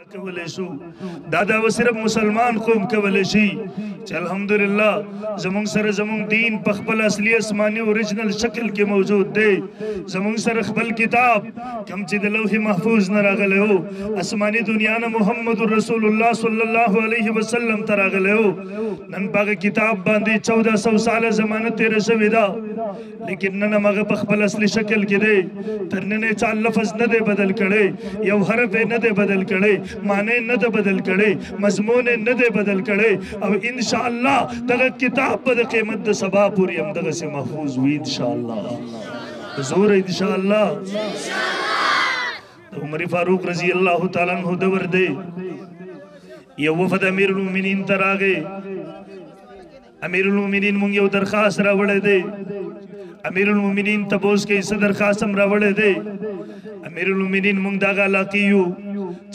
کولای شو دا و صرف مسلمان قوم کولای شي چې الحمدلله زمونږ سره زمونږ دین په خپل اصلي اسماني اوریجنل شکل کې موجود دی زمونږ سره خپل کتاب کوم چې د لوح محفوظ نه راغلی و اسماني دنیا نه محمد رسول الله صلی الله علیه وسلم ته راغلی و نن په هغه کتاب باندې 1400 ساله زمانه تېره شوې ده لیکن نن هم هغه په خپل اصلي شکل کې دی تر نن یې چا لفظ نه دی بدل کړی یو حرف یې نه دی بدل کړی معنی نه ده بدل کړي مضمون نه ده بدل کړي او ان شاء الله دغه کتاب په قیامت د سبا پورې هم دغه سي محفوظ وي ان شاء الله زور ان شاء الله عمر فاروق رضی الله تعالی عنہ دور دی یو وفد امیر المؤمنین ته راغی امیر المؤمنین مونږ یو درخواست راوړی دی امیر المؤمنین تبوس کې څه درخواست هم راوړی دی امیر المؤمنین مونږ دغه علاقې یو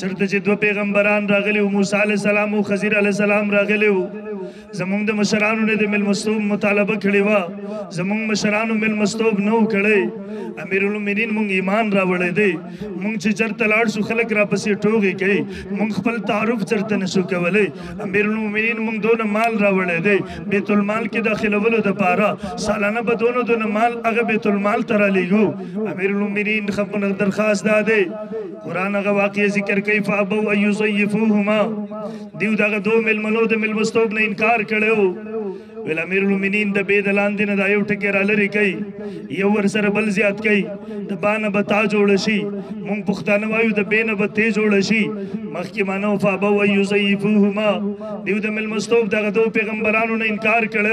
چرته چې دو پیغمبران راغلی و موسی علیه السلام او خضر علیه السلام راغلی و زمونږ د مشرانو نه د ملمستوب مطالبه کړې وه زمونږ مشرانو ملمستوب نه و کړی امیر المؤمنین مونږ ایمان راوړی دی مونږ چې چرته لاړ شو خلک راپسې ټوغې کوي مونږ خپل تعارف چرته نشو کولی امیر المؤمنین مونږ دونه مال راوړی دی بیت المال کې داخلولو دپاره سالانه به دونه مال هغه بیت المال ته رالیږو امیر المؤمنین خپل درخواست دا دی قرآن هغه واقع ذکر کوي فابوا ان یضیفوهما دیو دغه دو مېلمنو د مېلمستوب نه انکار کړی ویل امیر المؤمنین د بید لاندې نه دا یو ټکی را لرې کوي یو ورسره بل زیات کوي د با نه به تا جوړه شي مونږ پښتانه وایو د بې نه به تی جوړه شي مخکې مانو فابوا ان یضیفوهما دیو د مېلمستوب دغه دو پیغمبرانو نه انکار کړی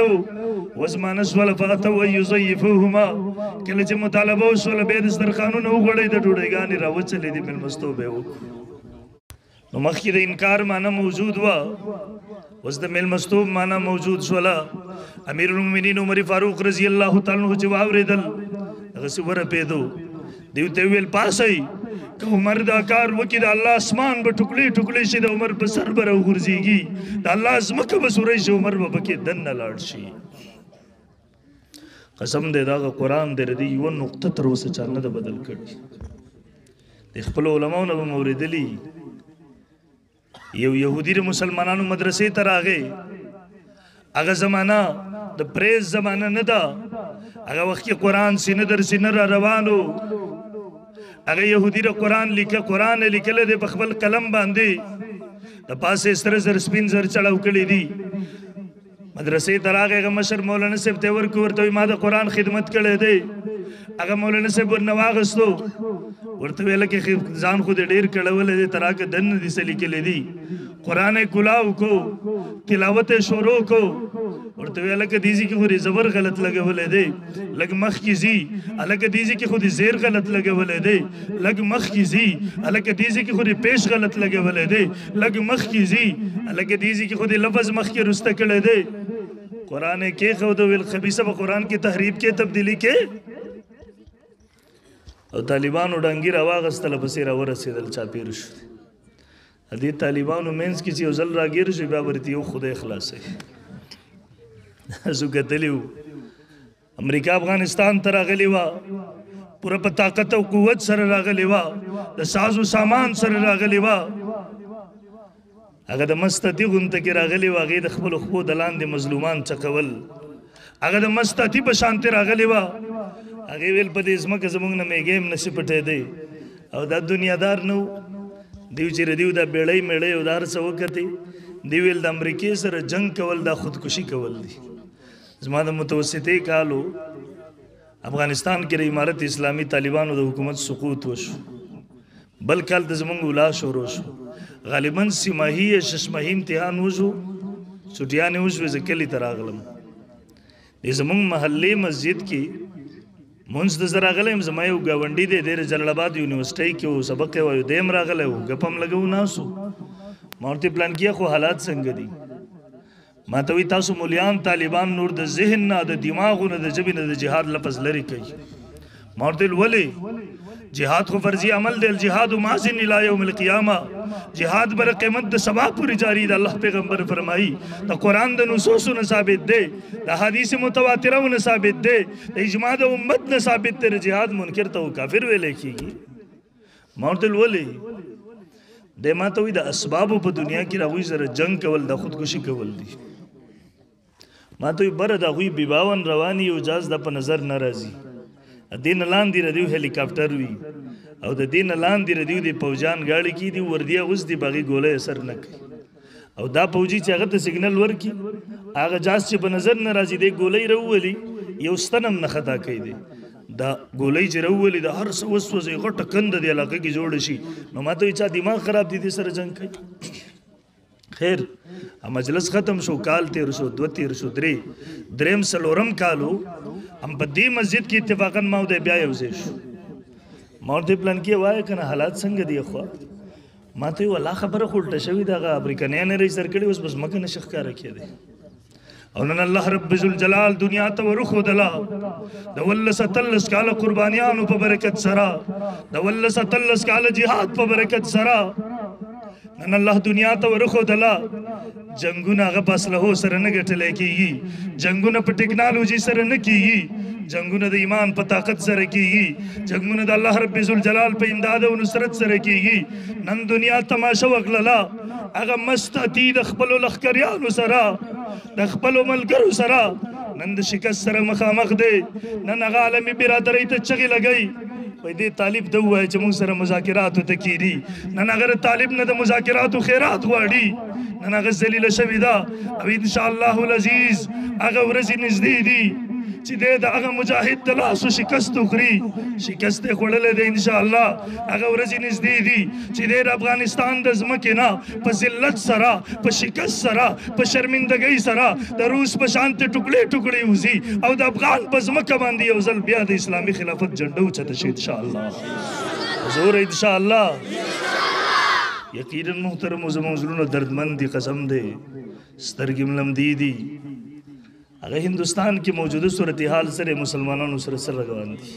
اوس مانه شوله فاتوا ان یضیفوهما کله چې مطالبه وشوله بیا دسترخوانونه وغوړئ د ډوډۍ راوچلې دي مېلمستوب یې وکړو نو مخکې د انکار معنی موجود وه اوس د مېلمستوب معنی موجود شوله امیر المؤمنین عمر فاروق رضی الله تعالی عنہ چې واورېدل هغسې ورپېدو دیو ته ویل پاسئ که عمر دا کار وکړي د الله اسمان به ټوکړې ټوکړې شي د عمر په سر به راوغورځېږي د الله ځمکه به سوری شي عمر به پکې دننه لاړ شي قسم دی دغه قرآن دی د یوه نقطه تر اوسه چا نه ده بدل کړي د خپلو علماو نه به مو اورېدلي یو یهودي د مسلمانانو مدرسې ته راغی هغه زمانه د پریز زمانه نه ده هغه وخت کې قرآن سینه در سینه را روانو هغه یهودي د قرآن لیکلی دی په خپل قلم باندې د پاسې سره زر سپین زر چړاو کړي دي مدرسې ته راغی هغه مشر مولانا صاحب ته ورکړو ورته وایي ما د قرآن خدمت کړی دی هغه مولانا صاحب ورنه واغستو ورته ویله کې ځان خو دې ډېر کړولی دی تر هغه دننه دې څه لیکلی دي قرآن یې کلاو کو تلاوت یې شروع کو ورته ویله که دې ځای کې خو دې زبر غلط لګولی دی لږ مخکې ځي هلکه دې ځای کې خو دې زیر غلط لګولی دی لږ مخکې ځي هلکه دې ځای کې خو دې پیش غلط لګولی دی لږ مخکې ځي هلکه دې ځای کې خو دې لفظ مخکې رسته کړی دی قرآن یې کېښود ویل خبیثه به قرآن کې تحریف کې تبدیلي کې او طالبانو ډنګي راواغستله پسې راورسېدل چاپېر شو دې طالبانو منځ کې چې یو ځل راګیر شو بیا ورته یو خدای خلاصوي تاسو کتلي وو امریکا افغانستان ته راغلې وه پوره په طاقت او قوت سره راغلې وه د ساز و سامان سره راغلې وه هغه د مستطي غونته کې راغلې وه هغې د خپلو خپو د لاندې مظلومان چقول هغه د مستطي په شانتې راغلې وه هغې ویل په دې ځمکه زموږ نه میږی هم نشي پټېدی او دا دنیادار نه دیو چې ردیو دا بیړۍ میړۍ او دا هر څه وکتې دی ویل د امریکې سره جنګ کول دا خودکشي کول دي زما د متوسطې کالو افغانستان کې د امارت اسلامي طالبانو د حکومت سقوط وشو بل کال د زموږ ولا شروع شو غالبا سیماهي یا ششماهي امتحان وشو چټیانې وشوې زه کلي ته راغلم د زموږ محلې مسجد کې مونځ د زه راغلی یم زما یو ګاونډي دی دی د جلال آباد یونیورسټۍ کې و سبق یې وایو دی هم راغلی و ګپ هم لګو ناسو ما ورته پلانکیه خو حالات څنګه دي ما ته وایي تاسو مولیان طالبان نور د ذهن نه د دماغو نه د ژبې نه د جهاد لفظ لرې کوي ما ورته ویل ولې جهاد خو فرضي عمل دی الجهاد ماضٍ الی یوم القیامه جهاد بر قیامت د سبا پورې جاری دی الله پیغمبر فرمایي د قرآن د نصوصو نه ثابت دی د حدیث متواتره نه ثابت دی د اجماع د امت نه ثابت دی جهاد منکر ته کافر ویلی کېږي ما ورته ویل ولې د ما ته وي د اسبابو په دنیا کې هغوی سره جنگ کول د خودکشي کول دي ما ته وي بره د هغوی بیباون رواني او جاز د په نظر نه راځي د دې نه لاندې ردیو هلیکاپټر وي او د دې نه لاندې ردیو د پوجان ګاډي کې دي وردي اغوستي باغي ګولۍ اثر نه کوي او دا پوجي چې هغه ته سیګنل ورکي هغه جاز چې په نظر نه راځي د ګولۍ راولي یو ستنم نه خطا کوي دی دا ګولۍ چې راولي د هر څه وسوځي غټه کنده د علاقې کې جوړ شي نو ماته چا دماغ خراب دي دې سره جنگ کوي خیر مجلس ختم شو کال 1300 1300 دریم سلورم کالو هم په دې مسجد کې اتفاقا ما د بیا یو ځای شو ما ورته پلان کې وای کنه حالات څنګه دی خو ما ته ولا خبره خلټه شوی دا امریکایان نه رئیس کړي اوس بس مکه نشخ کار کړي او نن الله رب ذل جلال دنیا ته ورخو دلا د ول ستلس کال قربانیانو په برکت سرا د ول ستلس کال jihad په برکت سرا نن الله دنیا ته ورخو دلا جنگونه غ پسله سره نه ګټل کیږي جنگونه په ټیکنالوژي سره نه کیږي جنگونه د ایمان په طاقت سره کیږي جنگونه د الله رب ذل جلال په امداد او نصرت سره کیږي نن دنیا تماشا وکړه هغه مستتی د خپل لخکریانو سره د خپل ملګرو سره نن د شکست سره مخامخ دی نن هغه عالمي برادرۍ ته چغې لګوي وای دې طالب ته ووایه چې موږ سره مذاکراتو ته کیدي نن هغه طالب نه د مذاکراتو خیرات غواړي نن هغه ذلیله شوې ده او انشاءالله العزیز هغه ورځې نږدې دي چې د هغه مجاهد د لاسو شکست وخوري شکست یې خوړلی دی انشاءالله هغه ورځې نږدې دي چې د افغانستان د ځمکې نه په ذلت سره په شکست سره په شرمندګۍ سره د روس په شانتې ټوکړې ټوکړې وځي او د افغان په ځمکه باندې یو ځل بیا د اسلامي خلافت جنډه اوچته شي انشاءالله زور انشاءالله یقینا محترم زموږ زړونه دردمند دي قسم دی سترګې م لمدې دي اگر ہندوستان کی موجودہ صورتحال سره مسلمانانو سره سره روان دي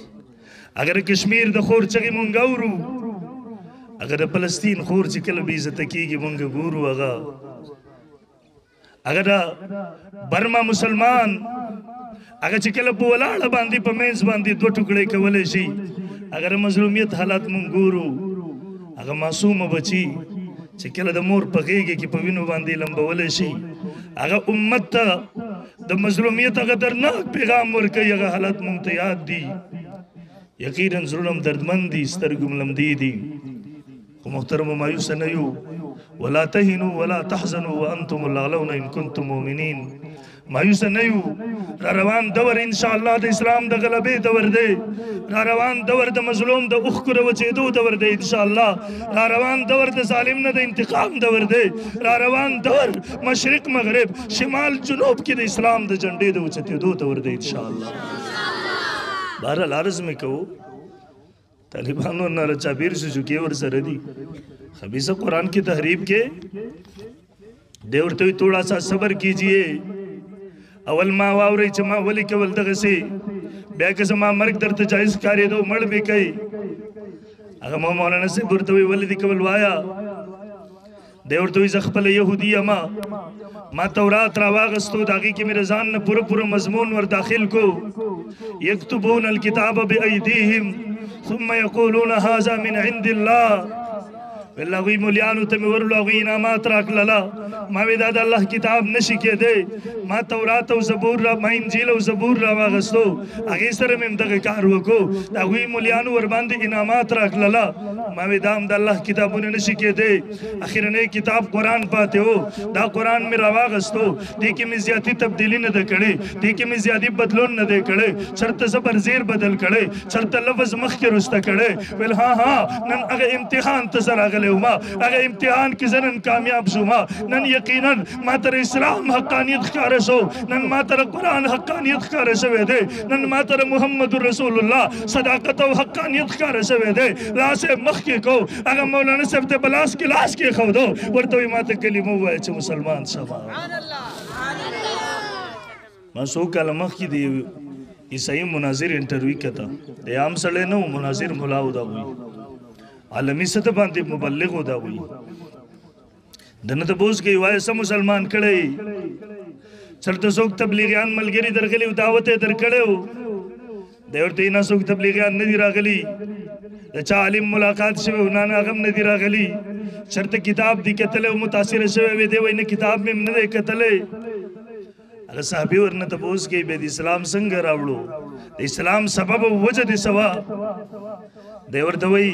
اگر کشمیر د خور چغې مونږ اورو اگر فلسطین خور چې کله بې عزته کېږي مونږ ګورو هغه اگر برما مسلمان اگر چې کله په ولاړه باندې په منځ باندې دوه ټوکړې کولی شي اگر مظلومیت حالات مونږ ګورو هغه معصومه بچي چې کله د مور په غېږ کې په وینو باندې لمبولی شي هغه امت ته د مظلومیت هغه درناک پیغام ورکوي هغه حالات مونږ ته یاد دي یقینا زړونه م دردمند دي سترګې م لمدې دي خو محترمو مایوسه نه یو ولا تهنوا ولا تحزنوا وانتم الاعلون ان کنتم مؤمنین مایوسه نه یو را روان دور انشاءالله د اسلام د غلبې دور دی را روان دور د مظلوم د اوښکو راوچېدو دور دی انشاءالله را روان دور د ظالم نه د انتقام دور دی را روان دور مشرق مغرب شمال جنوب کې د اسلام د جنډې د اوچتېدو دور دی انشاءالله بهرحال عرض مې کوو طالبانو نه چاپیر شو چکې ورسره دي خبیثه قرآن کی تحریف کے دے ورته تھوڑا سا صبر کیجئے اول ما واوري چې ما ولي کول دغه سي بیا که زما مرګ درته جایز کاری دو مړ به کوي هغه مولانا سي ورته ولي دی کول وایا دی ورته ز خپل يهودي ما تورات را واغستو داغي کې مې رضان نه پوره مضمون ور داخل کو یكتبون الكتاب بايديهم ثم يقولون هذا من عند الله والله غوی مولیانو ته مې ورلو هغوی انعامات راکړله ما وې دا د الله کتاب نشي کېدی ما تورات او زبور را ما انجیل او زبور را واغستو هغې سره مې هم دغه کار وکړو د هغوی مولیانو ورباندې انعامات راکړله ما وې دا هم د الله کتابونه نشي کېدی اخرنی کتاب قرآن پاتې و دا قرآن مې را واغستو دې کې مې زیاتي تبدیلي نه ده کړې دې کې مې زیاتي بدلون نه دی کړی چېرته زبر زیر بدل کړی چېرته لفظ مخکې رسته کړی ویل ها نن هغه امتحان ته زه راغلی اگر امتحان کی زنن کامیاب شما نن یقینا ما تر اسلام حقانیت ښکاره شو نن ما تر قرآن حقانیت ښکاره شوی دی نن ما تر محمد رسول الله صداقت او حقانیت ښکاره شوی دی لاس یې مخکې کو هغه مولانا صاحب ته په لاس کې ښودو ورته وایي ما ته کلمه ووایه چې مسلمان شمه ما څو کاله مخکې د عیسائی مناظر انټرویو کته د عام سړی نه و مناظر ملا و دا وایي عالمی سطح باندې مبلغ ہودا ہوئی دنه ته بوز گئی وای سم مسلمان کړي چلته څوک تبلیغیان ملګری درغلی دعوت درکړو د ورته نه څوک تبلیغیان نه دی راغلی د چا عالم ملاقات شوی نانا غم نه دی راغلی چرته کتاب دی کتلی او متاثر شوی وی دی وای نه کتاب مې نه دی کتلی هغه صحابي ورنه تپوس کوي بیا د اسلام څنګه راوړو د اسلام سبب او وجه د سوا دی ورته وایي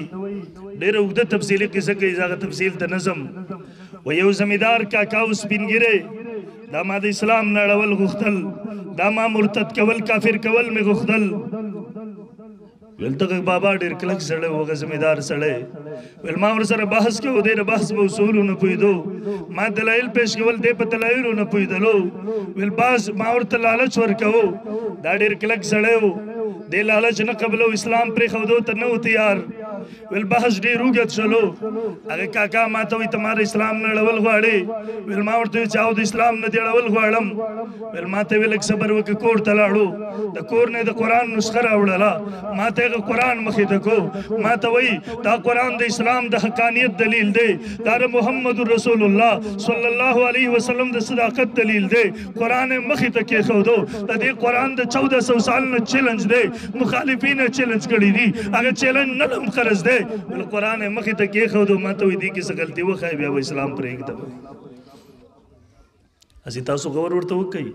ډېره اوږده تفصیلي قصه کوي هغه تفصیل ته نظم و یو زمیندار کاکا او سپین ږیری دا ما د اسلام نه اړول غوښتل دا ما مرتد کول کافر کول مې غوښتل ویل دغه بابا ډېر کلک سړی و هغه زمیندار سړی ویل ما ورسره بحث کوو دی د بحث په اصولو نه پوهېدو ما دلایل پیش کول دی په دلایلو نه پوهېدلو ویل باز ما ورته لالچ ورکوو دا ډېر کلک سړی و دی لالچ نه قبلو اسلام پرېښودو ته نه و تیار ویل بحث ډېر اوږد شلو هغه کاکا ما ته وایي ته ما د اسلام نه اړول غواړې ویل ما ورته وایي چې او د اسلام نه دې اړول غواړم ویل ما ته ویل لږ صبر وکړه کور ته لاړو د کور نه د قرآن نسخه راوړله ما ته هغه قرآن مخې ته کو ما ته وایي دا قرآن د اسلام د حقانیت دلیل دی دا د محمد رسول الله صلی الله علیه وسلم د صداقت دلیل دی قرآن یې مخې ته کېښودو د دې قرآن د 1400 سال نه چیلنج دی مخالفین یې چیلنج کړي دي هغه چیلنج نه هم قرض دی بل قرآن یې مخې ته کېښودو ما ته وایي دې کې څه غلطي وښایي بیا به اسلام پرېږدم اسی تاسو غور ورته وکړئ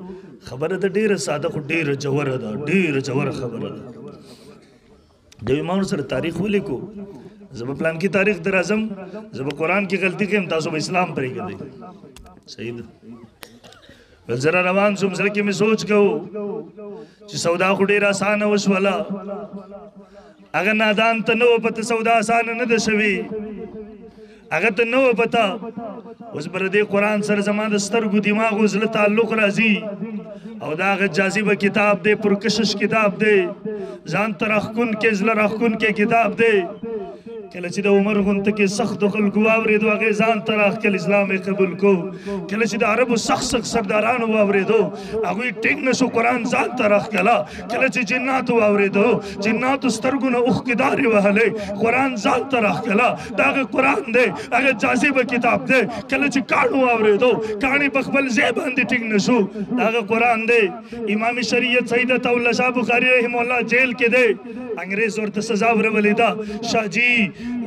خبره ده ډېره ساده خو ډېره جوره ده ډېره جوره خبره ده دوی ما ورسره تاریخ ولیکو زه به پلان کې تاریخ در اعظم زه به قرآن کې غلطي کوم تاسو به اسلام پرېږدئ صحیح ده بل زه را روان شوم زړه کې مې سوچ کوو چې سودا خو ډېره اسانه وشوله هغه نادان ته نه و پته سودا اسانه نه ده شوې هغه ته نه و پته اوس به د دې قرآن سره زما د سترګو دماغو زړه تعلق راځي او دا هغه جاذبه کتاب دی پرکشش کتاب دی ځان ته راښکونکی زړه راښکونکی کتاب دی کله چې د عمر غونته کې سختو خلکو واورېدو هغې ځان ته راښکل اسلام یې قبول کو کله چې د عربو سخت سردارانو واورېدو هغوی ټینګ نه شو قرآن ځان ته راښکله کله چې جناتو واورېدو جناتو سترګو نه اوښکې دارې وهلې قرآن ځان ته راښکله د هغه قرآن دی هغه جاذبه کتاب دی کله چې کاڼو واورېدو کاڼې په خپل ځای باندې ټینګ نه شو د هغه قرآن دی امام شریعت سیدت الله شاه بخاري رحمه الله جیل کې دی انګریز ورته سزا ورولې ده شاه جي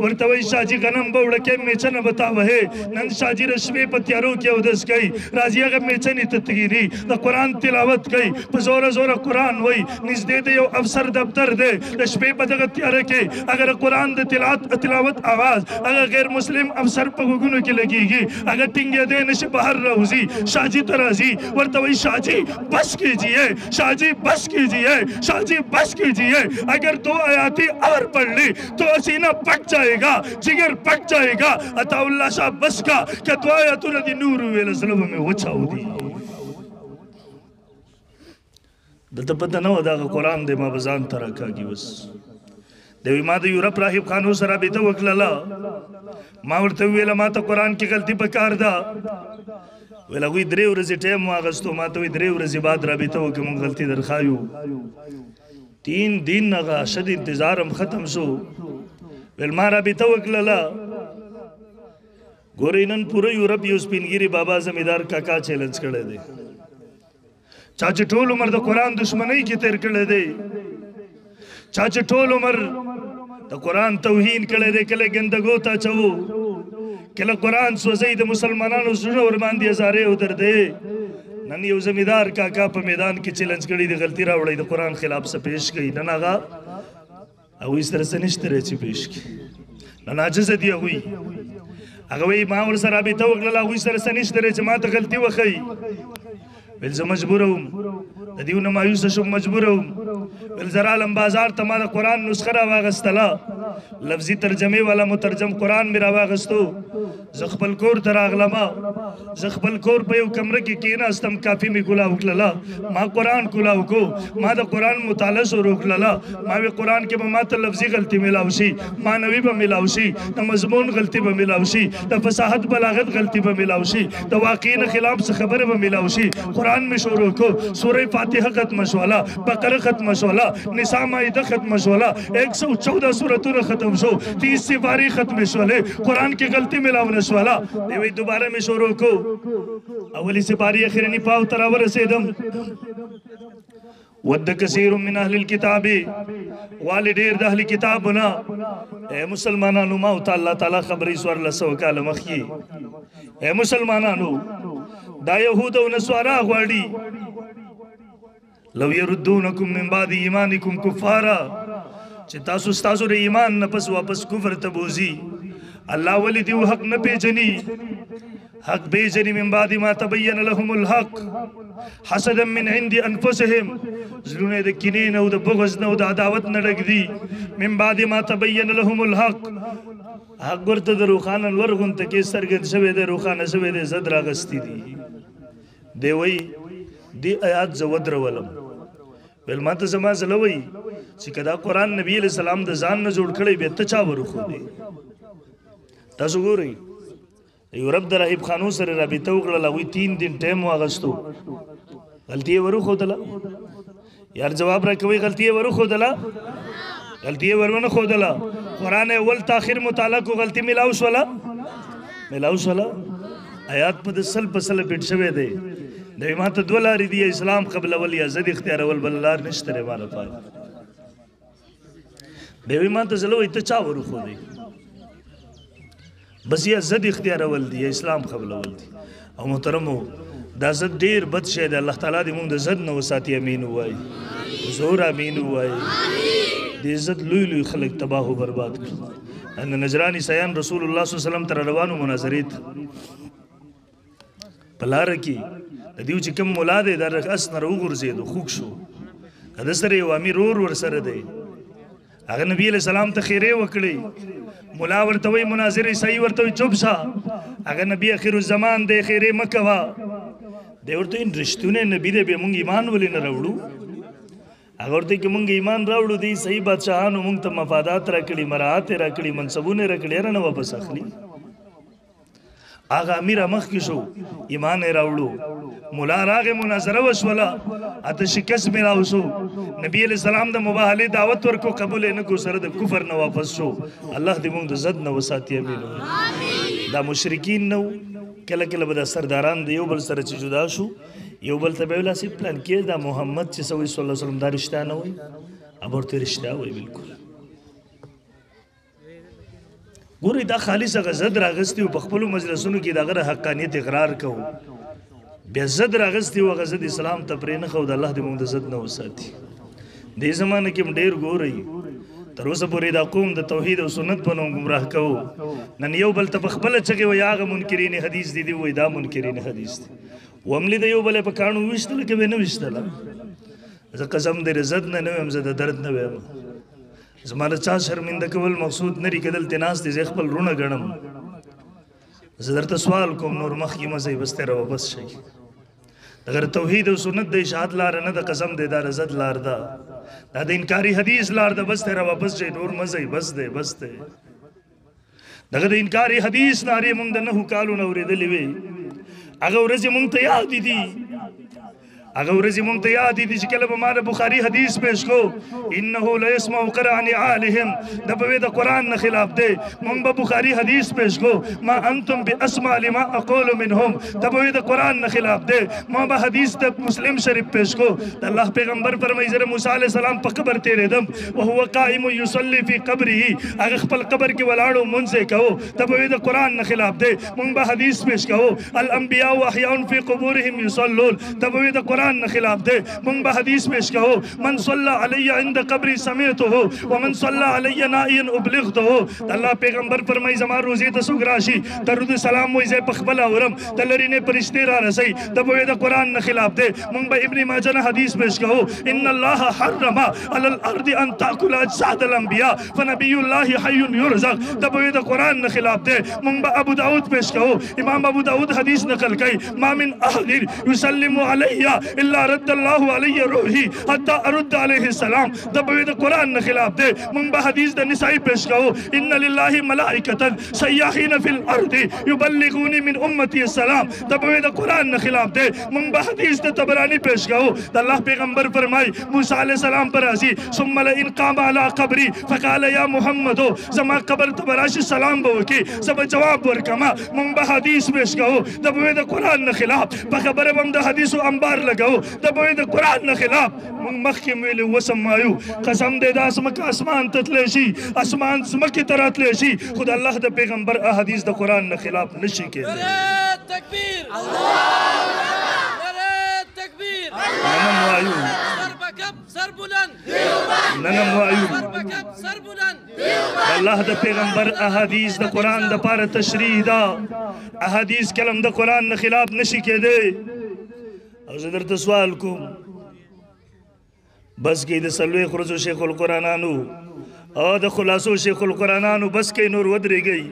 ورته وایي شاه جي غنم به وړکې میچنه به تا وهې نن شاه جي د شپې په تیارو کې اودس کوي راځي هغه میچنې ته تېري د قرآن تلاوت کوي په زوره زوره قرآن وایي نږدې د یو افسر دفتر دی د شپې په دغه تیاره کې اگر قرآن د تلاوت آواز هغه غیر مسلم افسر په غوږونو کې لګېږي هغه ټینګېدی نشي بهر راوځي شاه جي ته راځي ورته وایي شاه جي بس کیجیے شاه جي بس کیجیے شاه جي بس کیجیے اگر 2 آیاتی اور پڑھ لی تو سینہ پھٹ جائے گا جگر پھٹ جائے گا عطا اللہ شاہ بس کا کہ 2 آیاتونه دی نور ویل زلم میں وچاو دی دلته پته نه و دا قرآن دی ما بزان ترا کاږي بس دوی ما د یورپ راهب خانو سره بیته وکړله ما ورته ویله ما ته قرآن کې غلطي پکار ده ویل هغوی 3 ورځې ټایم واغستو ما ته وایي 3 ورځې بعد رابطه وکړه موږ غلطي درښایو 3 دن هغه شد انتظار هم ختم شو ویل ما رابطه وکړله ګورئ نن پوره یورپ یو سپینګیري بابا زمیندار کاکا چیلنج کړی دی چا چې ټول عمر د قرآن دشمنۍ کې تیر کړی دی چا چې ټول عمر د قرآن توهین کړی دی کله ګندګو ته اچوو کله قرآن سوځئ د مسلمانانو زړه ورباندې هزارې ودردې نن یو زمیندار کاکا په میدان کې چیلنج کړی دی غلطي راوړی د قرآن خلاف څه پیش کوي نن هغه هغوی سره څه نشته دی چې پیش کړي نن عاجزه دي هغوی هغه وایي ما ورسره رابطه وکړله هغوی سره څه نشته دی چې ما ته غلطي وښیي ویل زه مجبوره وم د دیو نه مایوسه شوم مجبوره وم ویل زه رالم بازار ته ما د قرآن نسخه راواغستله لفظي ترجمې والا مترجم قرآن مې راواغستو زه خپل کور ته راغلمه زه خپل کور په یو کمره کې کېناستم کافي مې کولاو کړله ما قرآن کولاو کو ما د قرآن مطالعه شروع کړله ما وی قرآن کې به ما ته لفظي غلطي میلاو شي معنوي به میلاو شي د مضمون غلطي به میلاو شي د فصاحت بلاغت غلطي به میلاو شي د واقعي نه خلاف څه خبره به میلاو شي قرآن میں شروع کو سورہ فاتحہ ختم شوالا بقرہ ختم شوالا نساء مائدہ ختم شوالا 114 سورتوں ختم شو 30 سپاری ختم شوالے قرآن کی غلطی ملاؤن شوالا دیوئی دوبارہ میں شروع کو اولی سپاری اخیرنی پاو تراور سیدم ود کثیر من اهل الكتاب والی ډیر د اهل کتابنا اے مسلمانانو ما او تعالی تعالی خبرې سور لسو کاله مخی اے مسلمانانو دا يهود او نصارا غواړي لو يردونکم من بعد ایمانکم کفارا چې تاسو د ایمان نه پس واپس کفر ته بوزي الله ولی دیو حق نه پیژني حق بیجنی من بعد ما تبین لهم الحق حسدا من عند انفسهم زلونه د کینې نه او د بغض نه او د عداوت نه ډک دي من بعد ما تبین لهم الحق حق ورته د روخانه ورغونته کې سترګې شوی د روخانه شوی د زد راغستی دي دی وی دی آیات زو درولم ول ماته زما زلوي چې کدا قران نبی علیہ السلام د ځان نه جوړ کړي به ته چا ورخو دي تاسو ګورئ یو رب در رحیب خانو سره رابطه وکړه لغوی 3 دن ټیم واغستو غلطی ورخو دله یار جواب را کوي غلطی ورخو دله غلطی ورونه خو دله قران اول تاخير مطالعه کو غلطی ملاوس ولا آیات په سل پیټ شوی دی د ماته دولار دی اسلام قبل اول یا زد اختیار اول بلار نشته مال پای به ماته زلو ته چا ورخو دی بس یہ زد اختیار اول دی اسلام قبل اول دی او محترمو دا زد ډیر بد شی دی الله تعالی دې موږ د زد نو ساتي امین وای زور امین وای دې زد لوی خلق تباہ و برباد کړ ان نجرانی سیان رسول الله صلی الله علیه وسلم تر روانو مناظریت پلار کی دیو چې کوم مولا دی در اس نه وګرځیدو خوښ شو کله سره یو امیر ور سره دی هغه نبی علیہ السلام ته خیره وکړي مولا ورته وی مناظره صحیح ورته چوب شه هغه نبی اخر الزمان دی خیره مکوا دی ورته رښتونه نبی دی به مونږ ایمان ولې نه راوړو هغه ورته کې مونږ ایمان راوړو دی صحیح بادشاہانو مونږ ته مفادات راکړي مراعات راکړي منصبونه راکړي نه واپس اخلي هغه امیر مخ کې شو ایمان راوړو مولا راغه مناظره وشولا اته شکست میراوسو نبی علیہ السلام د مباهله دعوت ورکو قبول نه کو سره د کفر نه واپس شو الله دې موږ د زد نه وساتي امين دا مشرکین نو کله کله به سرداران د یو بل سره چې جدا شو یو بل ته به ولاسي پلان کې دا محمد چې صلی الله علیه وسلم دا رښتیا نه وي ابورته رښتیا وي بالکل ګوري دا خالص غزد راغستی په خپل مجلسونو کې دغه حقانیت اقرار کوو بیا زد راغستی و غزد اسلام ته پرې نه خو د الله دې موږ د زد نه وساتي دې زمانه کې ډېر ګوري تر اوسه پورې دا قوم د توحید او سنت په نوم گمراه کوو نن یو بل ته خپل چګي و یاغه منکرین حدیث دي وای دا منکرین حدیث دي وملي د یو بل په کانو وشتل کې نه وشتل زه قسم دې زد نه ویم زه د درد نه ویم زمانه چا شرمنده کول مقصود نری کدل تناس دې خپل رونه غنم زه درته سوال کوم نور مخکې مزه بس تر واپس شي اگر توحید او سنت د اشاعت لار نه د قسم دې دار زد لار دا د انکاری حدیث لار د بس تر واپس شي نور مزه بس دې دغه د انکاری حدیث لارې مونږ د نه کالو نو ورېدلې وي هغه ورځې مونږ ته یاد دي اگر ورځې مونږ ته یاد دي چې کله به ما د بخاری حدیث پیش کو انه لا يسمع قران عالهم د په د قران نه خلاف دی مونږ به بخاری حدیث پیش کو ما انتم باسمع لما اقول منهم د په د قران نه خلاف دی ما به حدیث د مسلم شریف پیش کو الله پیغمبر فرمایي زره موسی علیه السلام په قبر تیرېدم او هو قائم يصلي في قبره هغه خپل قبر کې ولاړو مونږ کو د په د قران نه خلاف دی مونږ به حدیث پیش کو الانبیاء واحياء في قبورهم يصلون د په د قران خلاف دے منگ با حدیث پیش کہو من صلی علی عند قبری سمیتو ہو ومن صلی علی نائین ابلغتو ہو اللہ پیغمبر فرمائی زمان روزی تسوگ راشی درود سلام ویزے پخبلا ورم تلرین پرشتے را رسی دبوی دا قرآن خلاف دے منگ با ابن ماجن حدیث پیش کہو ان اللہ حرم علی الارض ان تاکل اجساد الانبیاء فنبی اللہ حی یرزق دبوی دا قرآن خلاف دے منگ با ابو داود پیش کہو امام ابو داود حدیث نقل کئی ما من احد یسلم علیہ الا رد اللہ علیہ روحی حتی ارد علیہ السلام دبوید قرآن خلاف دے من با حدیث دا نسائی پیش کہو ان للہ ملائکتا سیاحین فی الارض یبلغونی من امتی السلام دبوید قرآن خلاف دے من با حدیث دا تبرانی پیش کہو دا اللہ پیغمبر فرمائی موسیٰ علیہ السلام پر آزی ثم لئن قام علی قبری فقال یا محمدو زما قبر تبراشی سلام بوکی سب جواب ورکما من با حدیث پیش کہو دبوید قرآن خلاف بخبر بم دا حدیث و انبار لگ لګاو د به د قرآن نه خلاف موږ مخکې ویلې وسم وایو قسم دی دا ځمکه اسمان ته تللی شي اسمان ځمکې ته راتلی شي خو د الله د پیغمبر احادیث د قرآن نه خلاف نشي کېدی ننم وایو ننم وایو الله د پیغمبر احادیث د قرآن د پاره تشریح دا احادیث کلم د قرآن نه خلاف نشي کېدی او زه درته سوال کوم بس کې د څلوېښت ورځو شیخ القرآنانو او د خلاصو شیخ القرآنانو بس کې نور ودرېږئ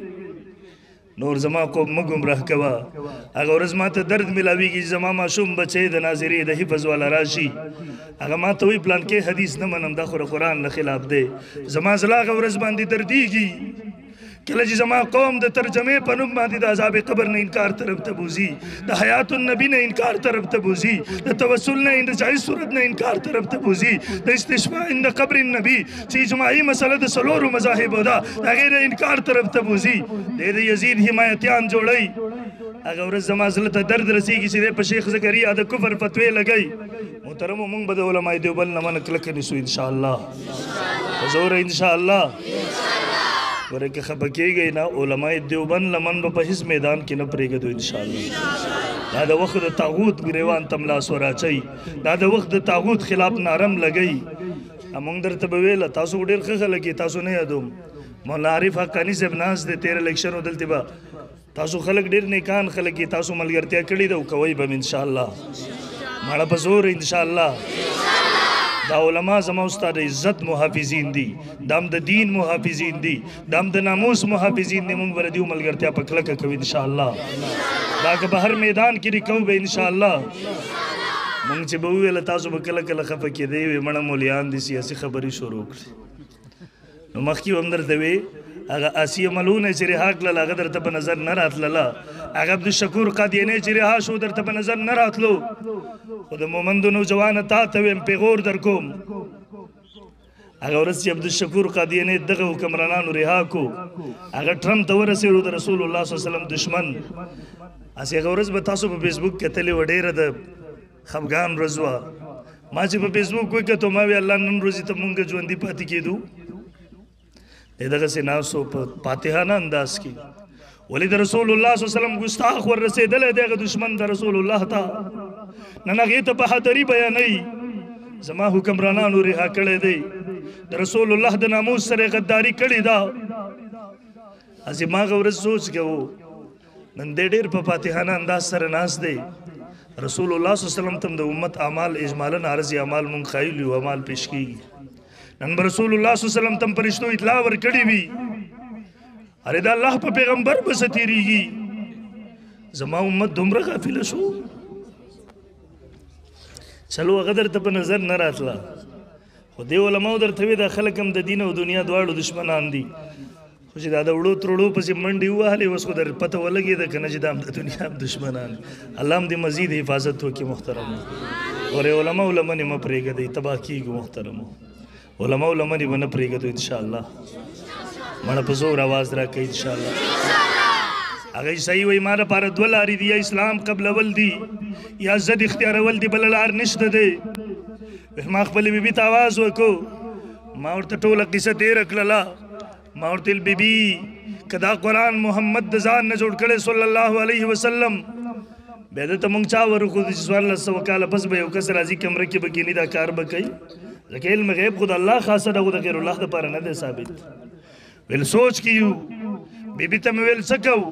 نور زما قوم مه ګمراه کوه هغه ورځ ما ته درد میلاویږي چې زما ماشوم بچی د ناظرې د حفظ والا راشي هغه ما ته وایي پلان کې حدیث نه منم دا خو د قرآن نه خلاف دی زما زړه هغه ورځ باندې دردېږي کله چې زما قوم د ترجمې په نوم باندې د عذاب قبر نه انکار طرف ته بوځي د حیات النبي نه انکار طرف ته بوځي د توسل نه د جایز صورت نه انکار طرف ته بوځي د استشفاء عند قبر النبي چې اجماعي مسله د څلورو مذاهبو ده د هغې د انکار طرف ته بوځي د یزید حمایتیان جوړوي هغه ورځ زما زړه ته درد رسېږي چې دی په شیخ زکریا د کفر فتوې لګوي محترمو موږ به د علمای دیوبند نه منه کلکه نیسو انشاءالله په زوره انشاءالله ورې که خفه کېږئ نه علماء دیوبند لمن به په هیڅ میدان کې نه پرېږدو انشاءالله دا د وخت د طاغوت ګریوان ته ملا سوراچئ دا د وخت د طاغوت خلاف نارم لګئ موږ درته به ویله تاسو ډېر ښه خلک یې تاسو نه یادوم مولا عارف حقاني صاحب ناست دی تېر الیکشن و دلته به تاسو خلک ډېر نیکان خلک یې تاسو ملګرتیا کړې ده او کوئ به م انشاءالله ماړه په زور انشاءالله دا علماء زما ستا د عزت محافظین دي دا هم د دین محافظین دي دا هم د ناموس محافظین دي موږ به د دې ملګرتیا په کلکه کوو انشاءالله دا که په هر میدان کې دې کوو به انشاءالله موږ چې به وویله تاسو به کله کله خفه کېدئ وې مړه مولیان دي سیاسي خبرې شروع کړي نو مخکې به هم درته وې هغه آسیه ملونه چې رها کړل هغه درته په نظر نه راتلله هغه عبدالشکور قادیانی چې رها شو درته په نظر نه راتلو خو د مومندو نوجوانه تا ته ویم پیغور در کوم هغه ورځ چې عبدالشکور قادیانی دغه حکمرانانو رها کو هغه ټرمپ ته ورسېدو د رسول الله صلی الله علیه وسلم دشمن هسې هغه ورځ به تاسو په فیسبوک کتلې وه ډېره د خفګان ورځ وه ما چې په فیسبوک وکتو ما وی الله نن ورځې ته مونږ ژوندي پاتې کېدو دغسې ناستو په فاتحانه انداز کې ولې د رسول الله صلی الله علیه وسلم ګستاخ ور رسېدلی دی هغه دشمن د رسول الله ته نن هغې ته بهادري بیانوي زما حکمرانانو رها کړی دی د رسول الله د ناموس سره غداري کړې ده هسې ما هغه ورځ سوچ کوو نن دی ډېر په فاتحانه انداز سره ناست دی رسول الله صلی الله علیه وسلم ته د امت اعمال اجمالا عرضي اعمال مونږ ښایلي یو اعمال پیش کېږي نن به رسول الله صلی الله علیه وسلم تم فرشتو اطلاع ورکړې وي اره د الله په پیغمبر به څه تېرېږي زما امت دومره غافله شو چلو هغه درته په نظر نه راتله خو دې علماو درته وي دا خلک هم د دین او دنیا دواړو دشمنان دي خو چې دا د وړو ترړو پسې منډې ووهلې اوس خو در پته ولګېده که نه چې دا هم د دنیا هم دشمنان الله هم دې مزید حفاظت وکړي محترمو ورې علماو لمنې مه پرېږدئ تباه کېږو محترمو علماء لمنې به نه پرېږدو انشاءالله مړه په زور آواز راکوي انشاءالله هغه صحیح وایي ما دپاره دوه لارې دي یا اسلام قبلول دي یا ضد اختیارول دي بله لار نشته دی ما خپلې بیبي ته آواز وکړو ما ورته ټوله قصه تېره کړله ما ورته ویل بیبي که دا قرآن محمد د ځان نه جوړ کړی صلی الله علیه وسلم بیا دته مونږ چا ورښودو چې 1400 کاله پس به یو کس راځي کمره کې به کښېني دا کار به کوي ځکه علم غیب خو د الله خاصه ده خو د غیر الله دپاره نه دی ثابت ویل سوچ کې یو بیبي ته مې ویل څه کوو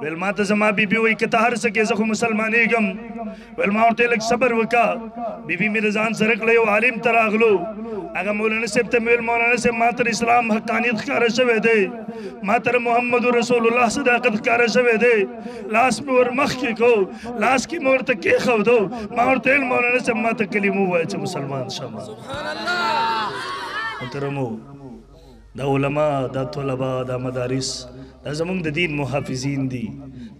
ویل ما ته زما بیبي وایي که ته هر څه کې زه خو مسلمانېږم ویل ما ورته لږ صبر وکړه بیبي مې د ځان سره کړه یو عالم ته راغلو هغه مولانا صاحب ته مې ویل مولانا صاحب ما تر اسلام حقانیت ښکاره شوی دی ما تر محمد رسول الله صداقت ښکاره شوی دی لاس مې ور مخکې کو لاس کې مې ورته کېښودو ما ورته ویل مولانا صاحب ما ته کلمه ووایه چې مسلمان شم محترمو دا علما دا طلبا دا مدارس دا زمونږ د دین محافظین دي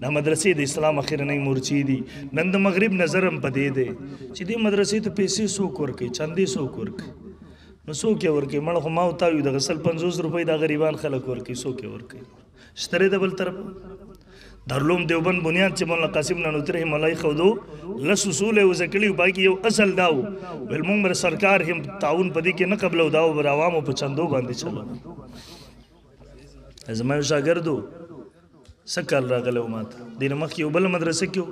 دا مدرسې د اسلام اخرنۍ مورچې دي نن د مغرب نظر هم په دې دی چې دې مدرسې ته پیسې څوک ورکوي چندې څوک ورکوي نو څوک یې ورکوي مړه خو ما ورته وایو دغه 50 روپۍ دا غریبان خلک ورکوي څوک یې ورکوي شته دی د بل طرف دارالعلوم دیوبند بنیاد چې مولانا قاسم نانوتری رحمه الله خودو لس اصول یې وضع کړي باقي یو اصل دا و ویل موږ مر سرکار هم تعاون په دې کې نه قبلو دا و بر عوامو په چندو باندې چلو زما یو شاګردو څه کال راغلی و ماته دې نه مخکې یو بله مدرسه کې و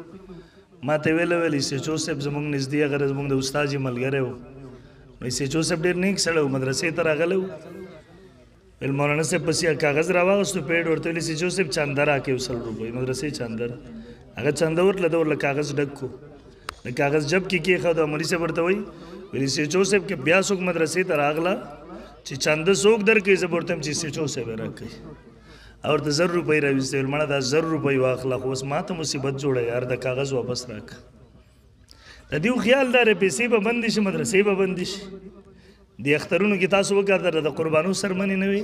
ما ته ویلې سیچو صاحب زموږ نږدې هغه زموږ د استاد یې ملګری و نو سیچو صاحب ډېر نیک سړی و مدرسې ته راغلی و ویل مولانا صاحب پسې کاغذ راواغستو پیډ ورته ویلې سیچو صاحب چانده راکړې 100 روپۍ مدرسې چانده هغه چانده ورله ده ورله کاغذ ډک کړو د کاغذ جب کې کېښود او مولي صاحب ورته وایي ویلې سیچو صاحب که بیا څوک مدرسې ته راغله چې چانده څوک درکوي زه به ورته یم چې سیچو صاحب یې راکوي او ورته 100 روپۍ راویستې ویل مړه دا 100 روپۍ واخله خو اوس ما ته مصیبت جوړه یار د کاغذ واپس راکړه د دې خیال دا پیسې به بندې شي مدرسې به بندې شي د اخترونو کې تاسو وکړه د قربانو سرمنې نه وي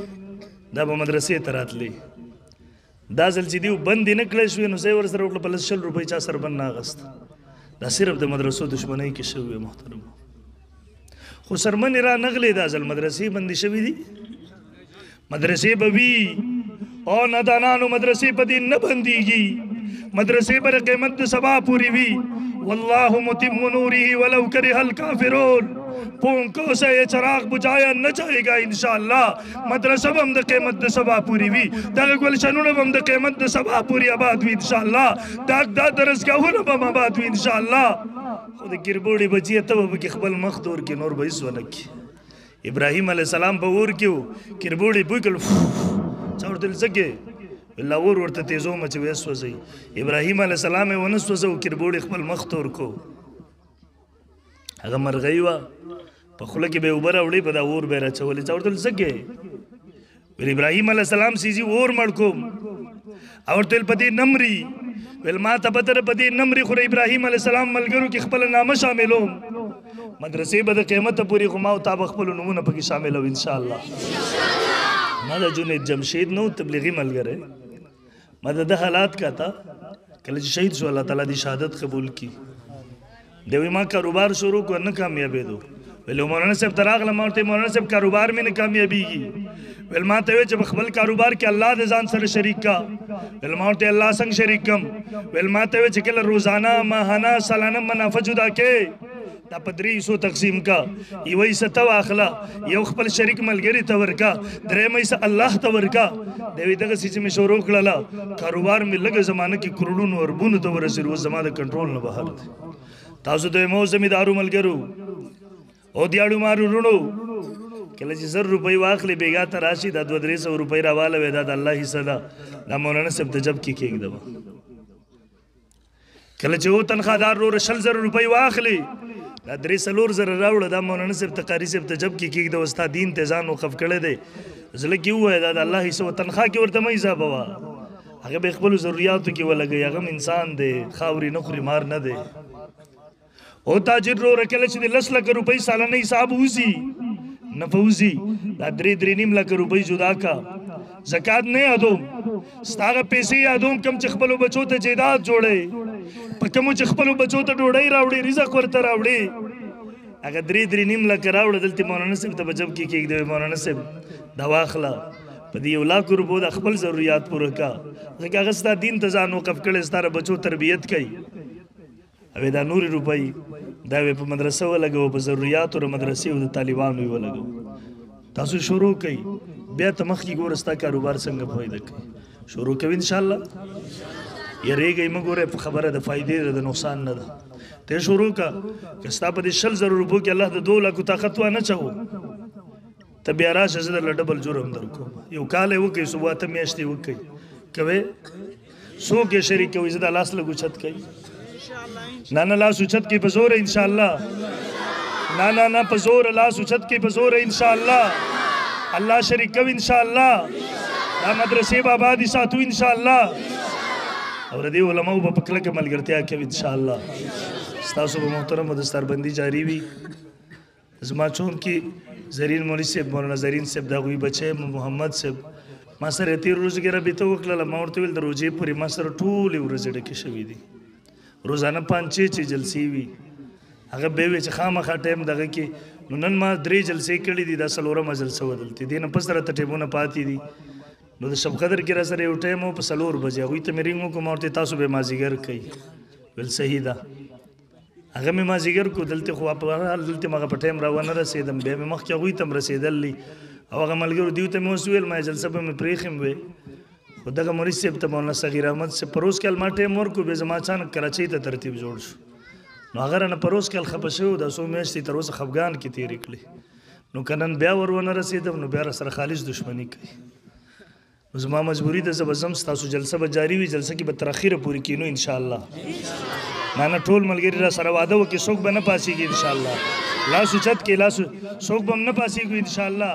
دا به مدرسې ته راتلې دا ځل چې دیو بندې نه کړی شوې نو زه یې ورسره وکړه په 100 روپۍ چا سر بند نه اخېسته دا صرف د مدرسو دشمنۍ کې شوې محترم خو سرمنې را نغلې دا ځل مدرسې بندې شوي دي مدرسې به وي او نادانانو مدرسې په دې نه بندېږي مدرسې به د قیمت د سبا پورې وي والله متم نوره ولو کرہ الکافرون پون کو سے یہ چراغ بجایا نہ جائے گا انشاءاللہ مدرسہ بم د قیمت د سبا پوری وی دا گلشنونه بم د قیمت د سبا پوری آباد وی انشاءاللہ دا درسګاهونه بم آباد وی انشاءاللہ خود ګربوړي بچی ته به خپل مخ دور کې نور به سونک ابراهیم علیہ السلام په ور کې ګربوړي بوکل څور دل زګه الله ورته تیزو مچ وسوځي ابراهیم علیہ السلام ونسوځو ګربوړي خپل مخ تور کو هغه مرغۍ وه په خوله کې به یې اوبه راوړې په دا اور به یې راچولې څه ورته ویل زګې ویل ابراهیم علیه السلام سیزي اور مړ کوم او ورته ویل په دې نمري ویل ما ته پته ده په دې نمري خو د ابراهیم علیه السلام ملګرو کې خپله نامه شاملوم مدرسې به د قیمته پورې خو ما او تا به خپلو نومونه پکې شاملو انشاءالله ما د جنید جمشید نو تبلیغي ملګری ما د حالات کا تا کله چې شهید شو الله تعالی دې شهادت قبول کړي دوی ما کاروبار شروع کو نه کامیابېدو ویل مولانا صاحب ته راغلم ما ورته مولانا صاحب کاروبار مې نه کامیابېږي ویل ما ته ویل چې په خپل کاروبار کې الله د ځان سره شریک کا ویل ما ورته الله څنګه شریک کم ویل ما ته ویل چې کله روزانه ماهانه سالانه منافع جدا کې دا په 300 تقسیم کا یو یې ته واخله یو خپل شریک ملګري ته ورکا درېم یې الله ته ورکا دوی دغه سیسې مې شروع کړله کاروبار مې لږه زمانه کې کروڑونو اربونو ته ورسېد اوس زما د کنټرول نه بهر دی تاسو د مو زمیدارو ملګرو او دیاړو مارو رونو کله چې 100 روپۍ واخلې بیګا ته راشي دا 200 روپۍ راواله وې دا د الله حصه ده دا مولانا صاحب ته جب کې کېږدوه کله چې و تنخوادار ورور 200 روپۍ واخلې دا 300 راوړه دا مولانا صاحب ته قاري صاحب ته جب کې کېږده ستا دین ته ځان وقف کړی دی زړه کې ووایه دا د الله حصه و تنخوا کې ورته مه حسابه وه هغه به خپلو ضروریاتو کې ولګوي هغه هم انسان دی خاورې نه خوري مار نه دی او تاجر رو رکل چې د 10 لک روپۍ سالانه حساب وزي نفع وزي دا 3.5 لک روپۍ جدا کا زکات نه یادوم ستاغه پیسې یادوم کم چې خپلو بچو ته جیداد جوړې په کومو چې خپلو بچو ته ډوډۍ راوړي رزق ورته راوړي هغه 3.5 لک راوړه دلته مولانا صاحب ته بجب کې کېږدوي مولانا صاحب دا واخله په دې 1 لک روپو د خپل ضروریات پوره کا ځکه هغه ستا دین ته ځان وقف کړی ستا بچو تربیت کوي او دا نوري روپۍ دا په مدرسه ولګو په ضروریاتو د مدرسې او د طالبانو ولګو تاسو شروع کړئ بیا ته مخکې ګوره ستا کاروبار څنګه فایده کوي شروع کوي انشاءالله یریږئ مه ګورئ په خبره د فایدې د نقصان نه ده ته شروع کا که ستا په دې 200 روپو کې الله د 2 لکو طاقت وانچوو ته بیا راشه زه درله ډبل جرم درکوم یو کال یې وکړئ صبح 8 میاشتې وکړئ کوې څوک یې شریک کوي زه د لاس لږ اوچت کوي نه لاس اوچت کې په زور انشاءالله نه په زور لاس اوچت کې په زور انشاءالله الله شریک کوي انشاءالله دا مدرسې به آبادي ساتو انشاءالله او د دې علماو به په کلکه ملګرتیا کوي انشاءالله ستاسو به محترم د ستربندي جاري وي زما چونکې زرین مولوي صاحب مولانا زرین صاحب د هغوی بچی محمد صاحب ما سره تېر ورځو کې رابطه وکړله ما ورته ویل د روژې پورې ما سره ټولې ورځې ډکې شوي دي روزانه 5-6 جلسې وي هغه به وي چې خامخا ټایم دغه کې نو نن ما 3 جلسې کړي دي دا 4مه جلسه وه دلته دې نه پس راته ټایمونه پاتې دي نو د شب قدر کې را سره یو ټایم و په 4 بجې هغوی ته مې رینګ وکړم ما ورته تاسو به مازدیګر کوئ ویل صحیح ده هغه مې مازدیګر کو دلته خو دلته مغه په ټایم را ونه رسېدم بیا مې مخکې هغوی ته هم رسېدلی او هغه ملګرو دیو ته مې اوس ویل ما جلسه به مې پرېښیم وې خو دغه مریض صاحب ته مولانا صغیر احمد صاحب پروس کال ما ټایم ورکړو بیا زما اچانک کراچۍ ته ترتیب جوړ شو نو هغه رانه پروس کال خفه شوی و دا څو میاشتې تر اوسه خفګان کې تېرې کړې نو که نن بیا ور ونه رسېدم نو بیا راسره خالص دښمني کوي نو زما مجبوري ده زه به ځم ستاسو جلسه به جاري وي جلسه کې به تر اخره پورې کینو انشاءالله نه ټول ملګري را سره واده وکړي څوک به نه پاسېږي انشاءالله لاس اوچت کې څوک به هم نه پاسېږو انشاءالله